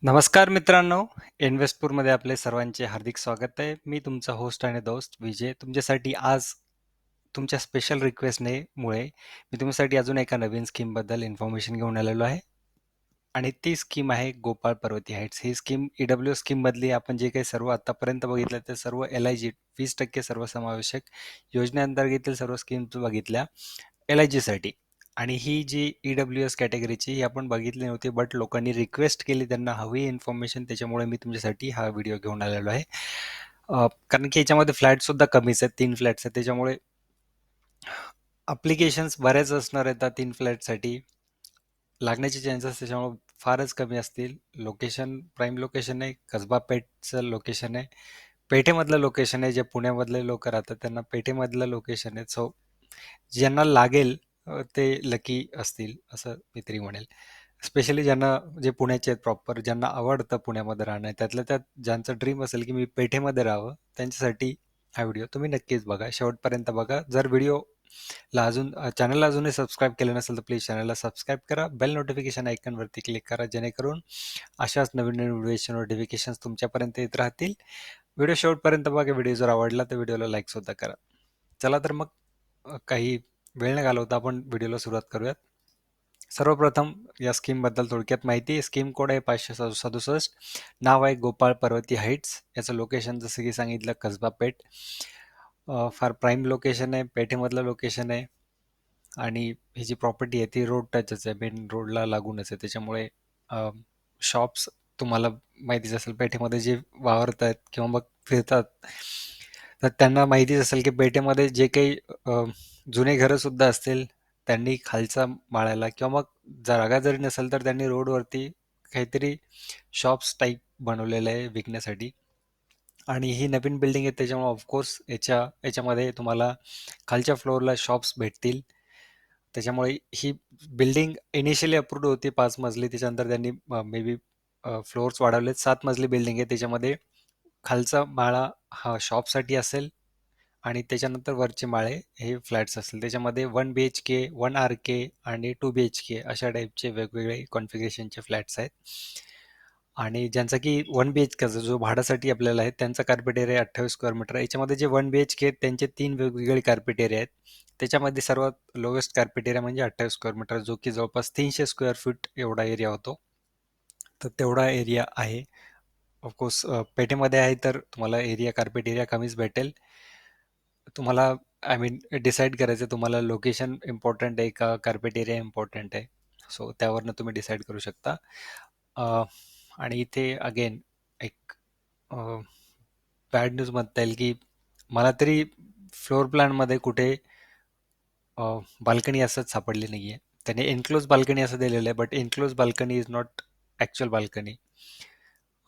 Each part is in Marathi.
नमस्कार मित्रांनो, इन्व्हेस्टपूरमध्ये आपले सर्वांचे हार्दिक स्वागत आहे. मी तुमचा होस्ट आणि दोस्त विजय. तुमच्यासाठी आज तुमच्या स्पेशल रिक्वेस्टने मुळे मी तुमच्यासाठी अजून एका नवीन स्कीमबद्दल इन्फॉर्मेशन घेऊन आलेलो आहे आणि ती स्कीम आहे गोपाळ पर्वती हाईट्स. ही स्कीम EW स्कीममधली आपण जे काही सर्व आतापर्यंत बघितलं ते सर्व LIG 20% सर्वसमावेशक योजनेअंतर्गतील सर्व स्कीम्स बघितल्या LIGसाठी. आणि ही जी EWS कॅटेगरीची ही आपण बघितली नव्हती, बट लोकांनी रिक्वेस्ट केली, त्यांना हवी इन्फॉर्मेशन, त्याच्यामुळे मी तुमच्यासाठी हा व्हिडिओ घेऊन आलेलो आहे. कारण की याच्यामध्ये फ्लॅटसुद्धा कमीच आहेत, 3 फ्लॅट्स आहेत, त्याच्यामुळे अप्लिकेशन्स बऱ्याच असणार आहेत त्या 3 फ्लॅटसाठी. लागण्याचे चान्सेस त्याच्यामुळे फारच कमी असतील. लोकेशन प्राईम लोकेशन आहे, कसबा पेठचं लोकेशन आहे, पेठेमधलं लोकेशन आहे. जे पुण्यामधले लोक राहतात त्यांना पेठेमधलं लोकेशन आहे. सो ज्यांना लागेल ते लकी असतील असं मी तरी म्हणेल. स्पेशली ज्यांना जे पुण्याचे आहेत प्रॉपर, ज्यांना आवडतं पुण्यामध्ये राहणं, त्यातल्या त्यात ज्यांचं ड्रीम असेल की मी पेठेमध्ये राहावं, त्यांच्यासाठी हा व्हिडिओ तुम्ही नक्कीच बघा, शेवटपर्यंत बघा. जर व्हिडिओला चॅनलला अजूनही सबस्क्राईब केलं नसेल तर प्लीज चॅनलला सबस्क्राईब करा, बेल नोटिफिकेशन आयकॉनवरती क्लिक करा, जेणेकरून अशाच नवीन नवीन व्हिडिओचे नोटिफिकेशन्स तुमच्यापर्यंत येत राहतील. व्हिडिओ शेवटपर्यंत बघा. व्हिडिओ जर आवडला तर व्हिडिओला लाईकसुद्धा करा. चला तर मग काही वेळ न घालवता आपण व्हिडिओला सुरुवात करूयात. सर्वप्रथम या स्कीमबद्दल थोडक्यात माहिती. स्कीम कोड आहे 567. नाव आहे गोपाळ पर्वती हाईट्स. याचं लोकेशन जसं की सांगितलं कसबा पेठ. फार प्राईम लोकेशन आहे, पेठेमधलं लोकेशन आहे आणि ही जी प्रॉपर्टी आहे ती रोड टचच आहे, मेन रोडला लागूनच आहे. त्याच्यामुळे शॉप्स तुम्हाला माहितीच असेल, पेठेमध्ये जे वावरत आहेत किंवा मग फिरतात तर त्यांना माहितीच असेल की पेठेमध्ये जे काही जुने घरं सुद्धा असतील, त्यांनी खालच्या माळ्याला किंवा मग जागा जरी नसेल तर त्यांनी रोडवरती काहीतरी शॉप्स टाईप बनवलेलं आहे विकण्यासाठी. आणि ही नवीन बिल्डिंग आहे त्याच्यामुळे ऑफकोर्स याच्यामध्ये तुम्हाला खालच्या फ्लोअरला शॉप्स भेटतील. त्याच्यामुळे ही बिल्डिंग इनिशियली अप्रूव्ड होती 5 मजली, त्याच्यानंतर त्यांनी मे बी फ्लोअर्स वाढवलेत. 7 मजली बिल्डिंग आहे, त्याच्यामध्ये खालचा माळा हा शॉपसाठी असेल आणि त्याच्यानंतर वरचे माळे हे फ्लॅट्स असतील. त्याच्यामध्ये 1 BHK, 1 RK आणि 2 BHK अशा टाईपचे वेगवेगळे कॉन्फिगरेशनचे फ्लॅट्स आहेत. आणि ज्यांचा की 1 BHKचा जो भाड्यासाठी आपल्याला आहे त्यांचा कार्पेट एरिया 28 स्क्वेअर मीटर आहे. याच्यामध्ये जे 1 BHK आहेत त्यांचे 3 वेगवेगळे कार्पेट एरिया आहेत. त्याच्यामध्ये सर्वात लोएस्ट कार्पेट एरिया म्हणजे 28 स्क्वेअर मीटर, जो की जवळपास 300 स्क्वेअर फूट एवढा एरिया होतो. तर तेवढा एरिया आहे. ऑफकोर्स पेठेमध्ये आहे तर तुम्हाला एरिया, कार्पेट एरिया कमीच भेटेल. तुम्हाला आय मीन डिसाईड करायचं तुम्हाला लोकेशन इम्पॉर्टंट आहे का कार्पेट एरिया इम्पॉर्टंट आहे. सो त्यावरनं तुम्ही डिसाईड करू शकता. अ, आणि इथे अगेन एक बॅड न्यूज म्हणता येईल की मला तरी फ्लोअर प्लॅनमध्ये कुठे बाल्कनी असंच सापडली नाही आहे. त्याने एन्क्लोज बाल्कनी असं दिलेलं आहे, but enclose balcony is not actual balcony.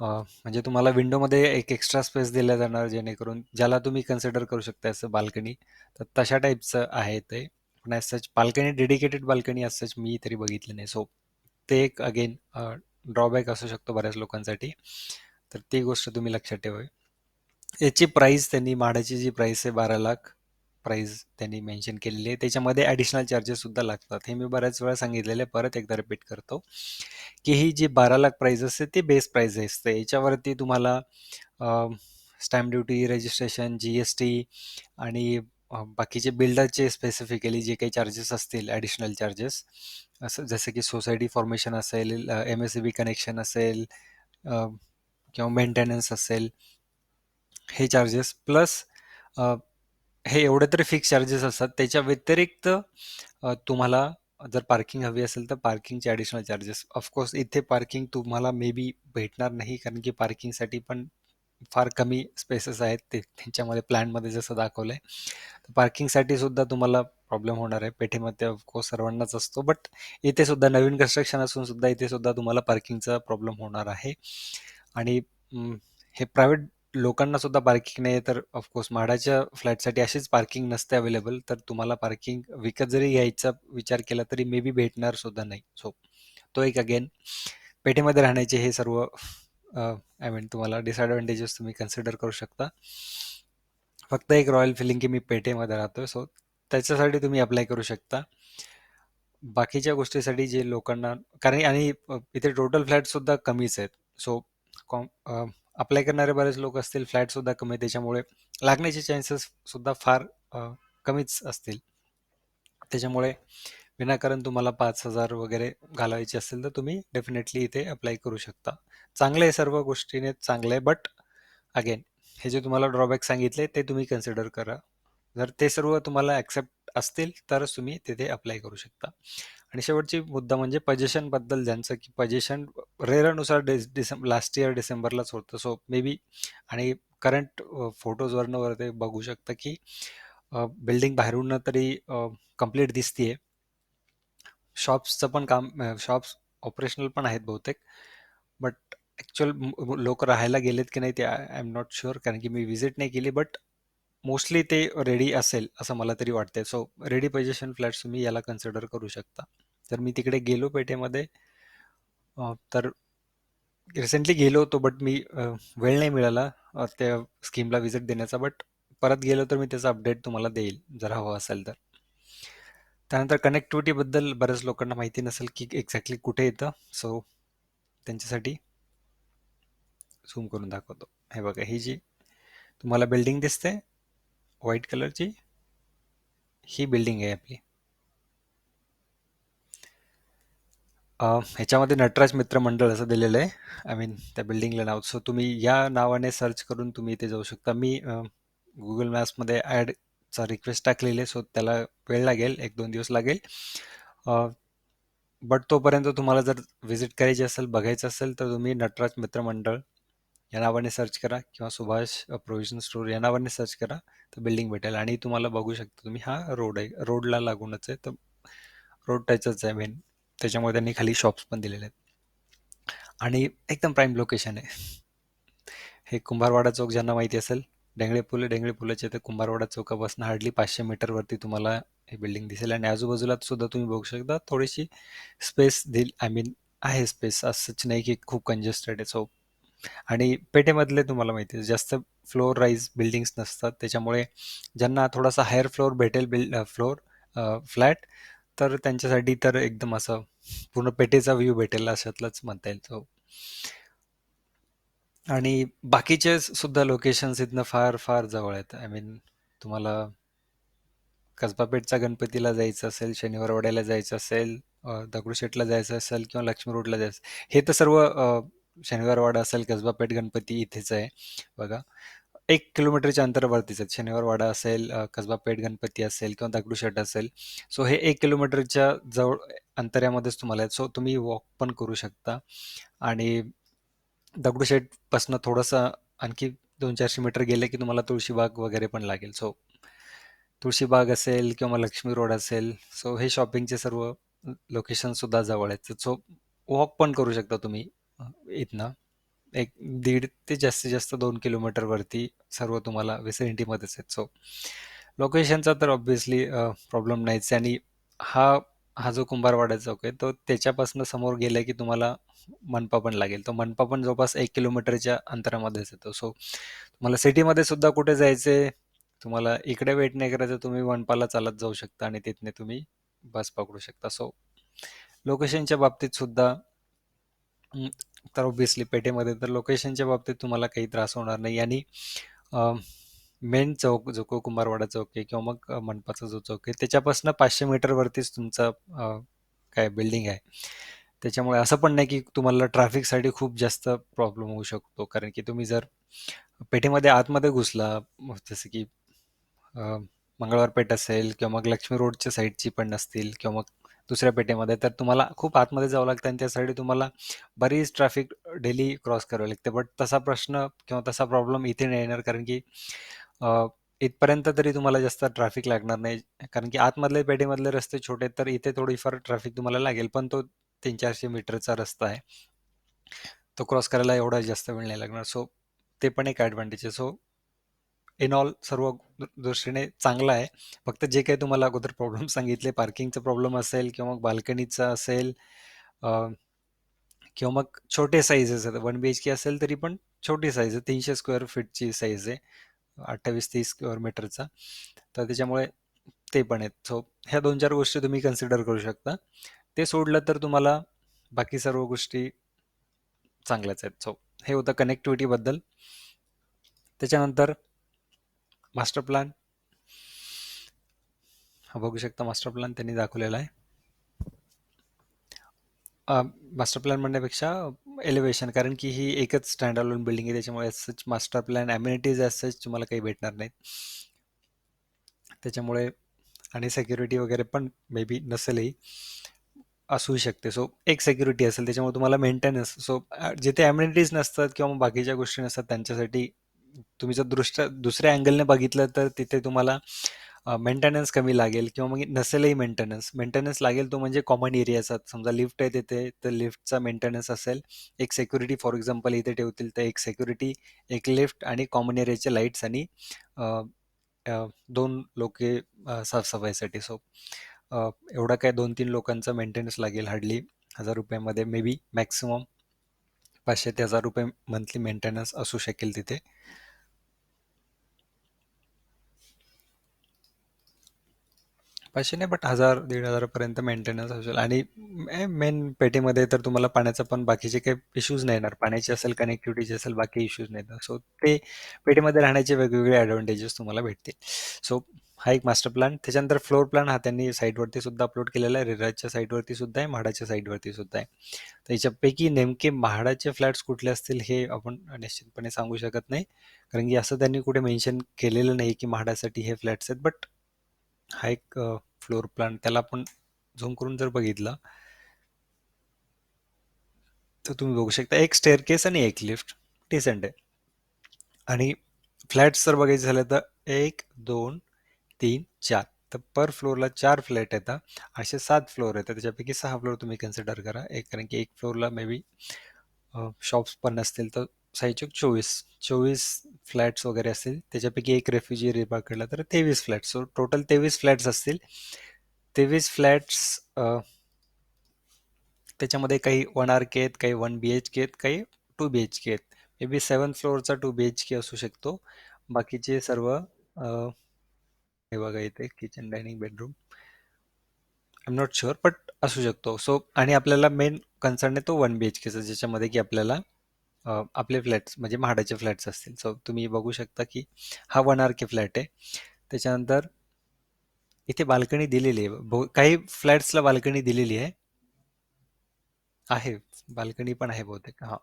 म्हणजे तुम्हाला विंडोमध्ये एक एक्स्ट्रा स्पेस दिला जाणार, जेणेकरून ज्याला तुम्ही कन्सिडर करू शकता असं बाल्कनी, तर तशा टाईपचं आहे ते. पण as such balcony, dedicated balcony as such मी तरी बघितलं नाही. सो ते एक अगेन ड्रॉबॅक असू शकतो बऱ्याच लोकांसाठी. तर ती गोष्ट तुम्ही लक्षात ठेवावी. याची प्राईस, त्यांनी म्हाडाची जी प्राईस आहे 12 लाख प्राईस त्यांनी मेन्शन केलेली आहे. त्याच्यामध्ये ॲडिशनल चार्जेस सुद्धा लागतात. हे मी बऱ्याच वेळा सांगितलेलं आहे, परत एकदा रिपीट करतो की ही जी 12 लाख प्राईस असते ती बेस प्राईस असते. याच्यावरती तुम्हाला स्टॅम्प ड्युटी, रजिस्ट्रेशन, GST आणि बाकीचे बिल्डरचे स्पेसिफिकली जे काही चार्जेस असतील, ॲडिशनल चार्जेस, असं जसं की सोसायटी फॉर्मेशन असेल, MSEB कनेक्शन असेल किंवा मेंटेनन्स असेल, हे चार्जेस प्लस हे एवढे तरी फिक्स चार्जेस असतात. त्याच्या व्यतिरिक्त तुम्हाला जर पार्किंग हवी असेल तर पार्किंगचे ॲडिशनल चार्जेस. ऑफकोर्स इथे पार्किंग तुम्हाला मे बी भेटणार नाही, कारण की पार्किंगसाठी पण फार कमी स्पेसेस आहेत ते त्यांच्यामध्ये प्लॅनमध्ये जसं दाखवलं आहे. तर पार्किंगसाठी सुद्धा तुम्हाला प्रॉब्लेम होणार आहे. पेठेमध्ये ऑफकोर्स सर्वांनाच असतो, बट इथे सुद्धा नवीन कन्स्ट्रक्शन असून सुद्धा इथे सुद्धा तुम्हाला पार्किंगचा प्रॉब्लेम होणार आहे. आणि हे प्रायव्हेट लोकांना सुद्धा पार्किंग नाही आहे, तर ऑफकोर्स म्हाडाच्या फ्लॅटसाठी अशीच पार्किंग नसते अवेलेबल. तर तुम्हाला पार्किंग विकत जरी घ्यायचा विचार केला तरी मे बी भेटणार सुद्धा नाही. सो तो एक अगेन पेठेमध्ये राहण्याचे हे सर्व आय मीन तुम्हाला डिसएडव्हान्टेजेस तुम्ही कन्सिडर करू शकता. फक्त एक रॉयल फिलिंग की मी पेठेमध्ये राहतोय, सो त्याच्यासाठी तुम्ही अप्लाय करू शकता. बाकीच्या गोष्टीसाठी जे लोकांना, कारण आणि इथे टोटल फ्लॅट सुद्धा कमीच आहेत. सो कॉम अप्लाय करणारे बरेच लोक असतील, फ्लॅटसुद्धा कमी आहे, त्याच्यामुळे लागण्याचे चान्सेस सुद्धा फार कमीच असतील. त्याच्यामुळे विनाकारण तुम्हाला 5,000 वगैरे घालवायचे असेल तर तुम्ही डेफिनेटली इथे अप्लाय करू शकता. चांगलं आहे, सर्व गोष्टीने चांगलं आहे, बट अगेन हे जे तुम्हाला ड्रॉबॅक सांगितले ते तुम्ही कन्सिडर करा. जर ते सर्व तुम्हाला ॲक्सेप्ट असतील तरच तुम्ही तिथे अप्लाय करू शकता. आणि शेवटची मुद्दा म्हणजे पजेशनबद्दल, ज्यांचं की पजेशन रेरानुसार लास्ट इयर डिसेंबरलाच होतं. सो मे बी आणि करंट फोटोजवरनं वर ते बघू शकता की बिल्डिंग बाहेरून तरी कंप्लीट दिसतीये. शॉप्सचं पण काम, शॉप्स ऑपरेशनल पण आहेत बहुतेक, बट ॲक्च्युअल लोक राहायला गेलेत की नाही ते आय एम नॉट शुअर, कारण की मी व्हिजिट नाही केली, बट मोस्टली ते रेडी असेल असं मला तरी वाटतंय. सो रेडी पोझिशन फ्लॅट्स तुम्ही याला कन्सिडर करू शकता. तर मी तिकडे गेलो पेठेमध्ये, तर रिसेंटली गेलो होतो, बट मी वेळ नाही मिळाला त्या स्कीमला व्हिजिट देण्याचा, बट परत गेलो तर मी त्याचा अपडेट तुम्हाला देईल जर हवं असेल तर. त्यानंतर कनेक्टिव्हिटीबद्दल बऱ्याच लोकांना माहिती नसेल की एक्झॅक्टली कुठे येतं. सो त्यांच्यासाठी झूम करून दाखवतो. हे बघा, ही जी तुम्हाला बिल्डिंग दिसते व्हाईट कलरची, ही बिल्डिंग आहे आपली. ह्याच्यामध्ये नटराज मित्र मंडळ असं दिलेलं आहे, आय मीन त्या बिल्डिंगला नाव. सो तुम्ही या नावाने सर्च करून तुम्ही इथे जाऊ शकता. मी गुगल मॅप्समध्ये ॲडचा रिक्वेस्ट टाकलेली आहे, सो त्याला वेळ लागेल, 1-2 दिवस लागेल. बट तोपर्यंत तुम्हाला जर व्हिजिट करायची असेल, बघायचं असेल, तर तुम्ही नटराज मित्र मंडळ या नावाने सर्च करा किंवा सुभाष प्रोव्हिजन स्टोर या नावाने सर्च करा, तर बिल्डिंग भेटेल आणि तुम्हाला बघू शकता तुम्ही. हा रोड आहे, रोडला लागूनच आहे, तर रोड टचच आहे मेन, त्याच्यामुळे त्यांनी खाली शॉप्स पण दिलेले आहेत आणि एकदम प्राईम लोकेशन आहे. हे कुंभारवाडा चौक ज्यांना माहिती असेल, डेंगळे पुलाचे ते कुंभारवाडा चौकापासून हार्डली 500 मीटरवरती तुम्हाला हे बिल्डिंग दिसेल आणि आजूबाजूला सुद्धा तुम्ही बघू शकता थोडीशी स्पेस देईल, आय मीन आहे स्पेस, असंच नाही की खूप कंजेस्टेड आहे. सो आणि पेठेमधले तुम्हाला माहिती आहे जास्त फ्लोअर राईज बिल्डिंग्स नसतात, त्याच्यामुळे ज्यांना थोडासा हायर फ्लोअर भेटेल फ्लॅट, तर त्यांच्यासाठी तर एकदम असं पूर्ण पेठेचा व्ह्यू भेटेल अशातलाच म्हणता येईल. तो आणि बाकीचे सुद्धा लोकेशन्स इथनं फार फार जवळ आहेत. आय मीन तुम्हाला कसबापेठचा गणपतीला जायचं असेल, शनिवारवाड्याला जायचं असेल, दगडूशेठला जायचं असेल किंवा लक्ष्मी रोडला जायचं, हे तर सर्व शनिवारवाडा असेल, कसबापेठ गणपती इथेच आहे बघा. 1 किलोमीटरच्या अंतरावरतीच आहेत. शनिवारवाडा असेल, कसबापेठ गणपती असेल किंवा दगडूशेठ असेल, सो हे 1 किलोमीटरच्या जवळ अंतरामध्येच तुम्हाला आहेत. सो तुम्ही वॉक पण करू शकता आणि दगडूशेठपासनं थोडंसं आणखी 200-400 मीटर गेले की तुम्हाला तुळशीबाग वगैरे पण लागेल. सो तुळशीबाग असेल किंवा लक्ष्मी रोड असेल, सो हे शॉपिंगचे सर्व लोकेशन सुद्धा जवळ आहेत. सो वॉक पण करू शकता तुम्ही इथनं. 1-1.5 ते जास्तीत जास्त 2 किलोमीटर वरती सर्व तुम्हाला विसिनिटीमध्येच आहेत. सो लोकेशनचा तर ऑब्व्हियसली प्रॉब्लेम नाहीच आहे. आणि हा हा जो कुंभारवाडा चौक आहे, तो त्याच्यापासून समोर गेला की तुम्हाला मनपा पण लागेल. तो मनपा पण जवळपास 1 किलोमीटरच्या अंतरामध्येच येतो. सो तुम्हाला सिटीमध्ये सुद्धा कुठे जायचे, तुम्हाला इकडे वेट नाही करायचं, तुम्ही मनपाला चालत जाऊ शकता आणि तिथने तुम्ही बस पकडू शकता. सो लोकेशनच्या बाबतीत सुद्धा तर ऑब्व्हियसली पेठेमध्ये तर लोकेशनच्या बाबतीत तुम्हाला काही त्रास होणार नाही. आणि मेन चौक जो कुंभारवाडा चौक आहे किंवा मग मनपाचा जो चौक आहे, त्याच्यापासून 500 मीटरवरतीच तुमचा काय बिल्डिंग आहे. त्याच्यामुळे असं पण नाही की तुम्हाला ट्रॅफिकसाठी खूप जास्त प्रॉब्लेम होऊ शकतो, कारण की तुम्ही जर पेठेमध्ये आतमध्ये घुसला, जसं की अ, मंगळवार पेठ असेल किंवा मग लक्ष्मी रोडच्या साईडची पण नसतील किंवा मग दुसऱ्या पेठेमध्ये, तर तुम्हाला खूप आतमध्ये जावं लागतं आणि त्यासाठी तुम्हाला बरीच ट्रॅफिक डेली क्रॉस करावी लागते. बट तसा प्रश्न किंवा तसा प्रॉब्लेम इथे नाही येणार, कारण की अ, इथपर्यंत तरी तुम्हाला जास्त ट्रॅफिक लागणार नाही, कारण की आतमधले पेठेमधले रस्ते छोटे आहेत, तर इथे थोडीफार ट्रॅफिक तुम्हाला लागेल, पण तो 300-400 मीटरचा रस्ता आहे, तो क्रॉस करायला एवढा जास्त वेळ नाही लागणार. सो ते पण एक ॲडव्हान्टेज आहे. सो इन ऑल सर्व दृष्टीने चांगला आहे. फक्त जे काही तुम्हाला अगोदर प्रॉब्लेम सांगितले, पार्किंगचा प्रॉब्लेम असेल किंवा मग बाल्कनीचा असेल, अ, किंवा मग छोटे साईजेस आहेत, 1 BHK असेल तरी पण छोटी साईज आहे, 300 स्क्वेअर फीटची साईज आहे, 28-30 स्क्वेअर मीटरचा. तर त्याच्यामुळे ते पण आहेत. सो ह्या 2-4 गोष्टी तुम्ही कन्सिडर करू शकता. ते सोडलं तर तुम्हाला बाकी सर्व गोष्टी चांगल्याच आहेत. सो हे होतं कनेक्टिव्हिटीबद्दल. त्याच्यानंतर मास्टर प्लॅन, हा बघू शकता मास्टर प्लॅन त्यांनी दाखवलेला आहे. मास्टर प्लॅन म्हणण्यापेक्षा एलिव्हेशन, कारण की ही एकच स्टँड अलोन बिल्डिंग आहे, त्याच्यामुळे such master plan amenities as such तुम्हाला काही भेटणार नाहीत. त्याच्यामुळे आणि सिक्युरिटी वगैरे पण मे बी नसेलही, असूही शकते. सो एक सिक्युरिटी असेल, त्याच्यामुळे तुम्हाला मेंटेनन्स, सो जिथे ॲम्युनिटीज नसतात किंवा मग बाकीच्या गोष्टी नसतात त्यांच्यासाठी तुम्ही जर दुसऱ्या अँगलने बघितलं तर तिथे तुम्हाला मेंटेनन्स कमी लागेल किंवा मग नसेलही मेंटेनन्स. मेंटेनन्स लागेल तो म्हणजे कॉमन एरियाचा, समजा लिफ्ट आहे तिथे तर लिफ्टचा मेंटेनन्स असेल. एक सिक्युरिटी फॉर एक्झाम्पल इथे ठेवतील तर एक सिक्युरिटी, एक लिफ्ट आणि कॉमन एरियाचे लाईट्स आणि अ, अ, 2 लोके साफसफाईसाठी. सो एवढा काय 2-3 लोकांचा मेंटेनन्स लागेल हार्डली ₹1000 मे बी मॅक्सिमम 500 ते ₹1000 मंथली मेंटेनन्स असू शकेल तिथे. 500 नाही बट 1000-1500 पर्यंत मेंटेनन्स असेल. आणि मेन पेटीमध्ये तर तुम्हाला पाण्याचा पण बाकीचे काही इश्यूज नाही येणार. पाण्याची असेल, कनेक्टिव्हिटीची असेल, बाकी इश्यूज नाही येणार. सो ते पेटीमध्ये राहण्याचे वेगवेगळे ॲडव्हान्टेजेस तुम्हाला भेटतील. सो हा एक मास्टर प्लॅन. त्याच्यानंतर फ्लोर प्लॅन हा त्यांनी साईटवरती सुद्धा अपलोड केलेला आहे. रेराच्या साईटवरती सुद्धा आहे, म्हाडाच्या साईटवरती सुद्धा आहे. तर याच्यापैकी नेमके म्हाडाचे फ्लॅट्स कुठले असतील हे आपण निश्चितपणे सांगू शकत नाही, कारण की असं त्यांनी कुठे मेन्शन केलेलं नाही की म्हाडासाठी हे फ्लॅट्स आहेत. बट हा एक फ्लोर प्लॅन त्याला आपण झूम करून जर बघितला तर तुम्ही बघू शकता एक स्टेअरकेस आणि एक लिफ्ट डिसेंट आहे. आणि फ्लॅट्स जर बघायचे झाले तर 1, 2, 3, 4, तर पर फ्लोअरला 4 फ्लॅट येतात. असे 7 फ्लोअर येतात, त्याच्यापैकी 6 फ्लोअर तुम्ही कन्सिडर करा. कारण की एक फ्लोअरला मे बी शॉप्स पण नसतील तर साईजचे 24 फ्लॅट्स वगैरे असतील, त्याच्यापैकी एक रेफ्युजी पकडला तर 23 फ्लॅट्स. सो टोटल 23 फ्लॅट्स असतील. 23 फ्लॅट्स, त्याच्यामध्ये काही 1 RK आहेत, काही 1 BHK आहेत, काही 2 BHK आहेत. मे बी 7 फ्लोअरचा 2 BHK असू शकतो. बाकीचे सर्व हे बघा इथे kitchen dining bedroom, I am not sure but असू शकतो. सो आणि आपल्याला मेन कन्सर्न आहे तो 1 BHKचा, ज्याच्यामध्ये की आपल्याला आपले फ्लॅट्स म्हणजे म्हाडाचे फ्लॅट्स असतील. सो तुम्ही बघू शकता की हा 1 RK फ्लॅट आहे. त्याच्यानंतर इथे बाल्कनी दिलेली आहे. काही फ्लॅट्सला बाल्कनी दिलेली आहे. बाल्कनी पण आहे बहुतेक. हा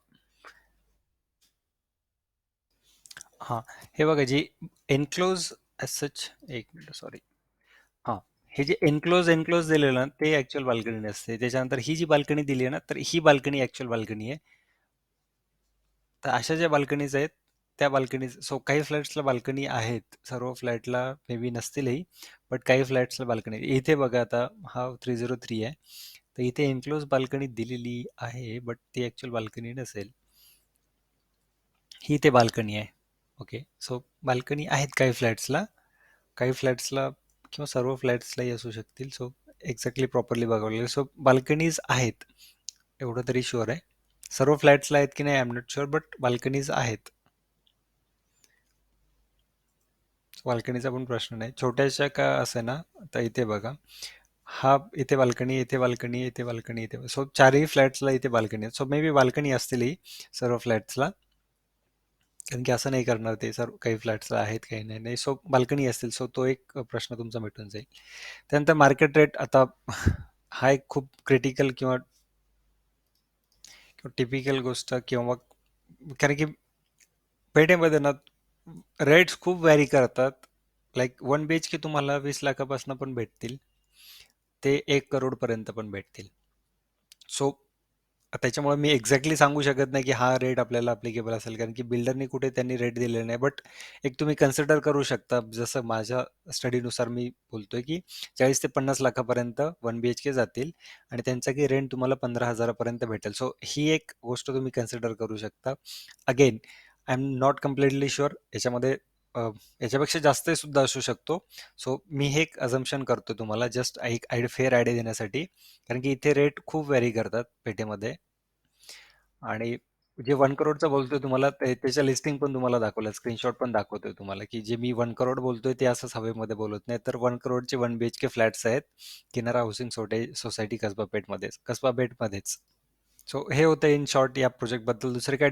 हा हे बघा जी एनक्लोज सच, एक मिनिट सॉरी. हा, हे जे एनक्लोज दिलेलं ना ते ऍक्च्युअल बाल्कनी नसते. त्याच्यानंतर ही जी बाल्कनी दिली आहे ना तर ही बाल्कनी ऍक्च्युअल बाल्कनी आहे. तर अशा ज्या बाल्कनीज आहेत त्या बाल्कनीज, सो काही फ्लॅट्सला बाल्कनी आहेत, सर्व फ्लॅटला मे बी नसतीलही, बट काही फ्लॅट्सला बाल्कनी. इथे बघा आता हा 303 आहे, तर इथे एनक्लोज बाल्कनी दिलेली आहे बट ती ऍक्च्युअल बाल्कनी नसेल. ही ते बाल्कनी आहे. ओके, सो बाल्कनी आहेत काही फ्लॅट्सला, काही फ्लॅट्सला किंवा सर्व फ्लॅट्सलाही असू शकतील. सो एक्झॅक्टली प्रॉपरली बघावं लागेल. सो बाल्कनीज आहेत एवढं तरी शुअर आहे. सर्व फ्लॅट्सला आहेत की नाही I am not sure, but balconies आहेत. बाल्कनीचा पण प्रश्न नाही, छोट्याशा का असे ना. तर इथे बघा, हा इथे बाल्कनी, इथे बाल्कनी, इथे बाल्कनी, इथे, सो चारही फ्लॅट्सला इथे बाल्कनी आहे. सो मे बी बाल्कनी असतीलही सर्व फ्लॅट्सला, कारण की असं नाही करणार ते. सर्व काही फ्लॅट्सला आहेत काही नाही, नाही सो बाल्कनी असतील. सो तो एक प्रश्न तुमचा मिटून जाईल. त्यानंतर मार्केट रेट. आता हा एक खूप क्रिटिकल किंवा टिपिकल गोष्ट किंवा मग, कारण की पेठेमध्ये ना रेट्स खूप व्हॅरी करतात. लाईक 1 BHK तुम्हाला 20 लाखापासून पण भेटतील, ते 1 करोड पर्यंत पण भेटतील. सो त्याच्यामुळे मी एक्झॅक्टली सांगू शकत नाही की हा रेट आपल्याला अप्लिकेबल असेल, कारण की बिल्डरनी कुठे त्यांनी रेट दिलेला नाही. बट एक तुम्ही कन्सिडर करू शकता, जसं माझ्या स्टडीनुसार मी बोलतोय की 40 ते 50 लाखापर्यंत 1 BHK जातील आणि त्यांचा की रेंट तुम्हाला 15,000पर्यंत भेटेल. सो ही एक गोष्ट तुम्ही कन्सिडर करू शकता. Again I am not completely sure, याच्यामध्ये याच्यापेक्षा जास्त सुद्धा असू शकतो. सो मी हे एक अझम्पशन करतो तुम्हाला, जस्ट एक फेअर आयडिया देण्यासाठी, कारण की इथे रेट खूप व्हॅरी करतात पेठेमध्ये. आणि जे 1 करोडचं बोलतोय तुम्हाला त्याच्या लिस्टिंग पण तुम्हाला दाखवलं, स्क्रीनशॉट पण दाखवतोय तुम्हाला, की जे मी 1 करोड बोलतोय ते असंच हवेमध्ये बोलत नाही. तर 1 करोडचे 1 BHK फ्लॅट्स आहेत किनारा हाऊसिंग सोसायटी कसबा पेठमध्येच. सो हे होतं इन शॉर्ट या प्रोजेक्टबद्दल. दुसरे काय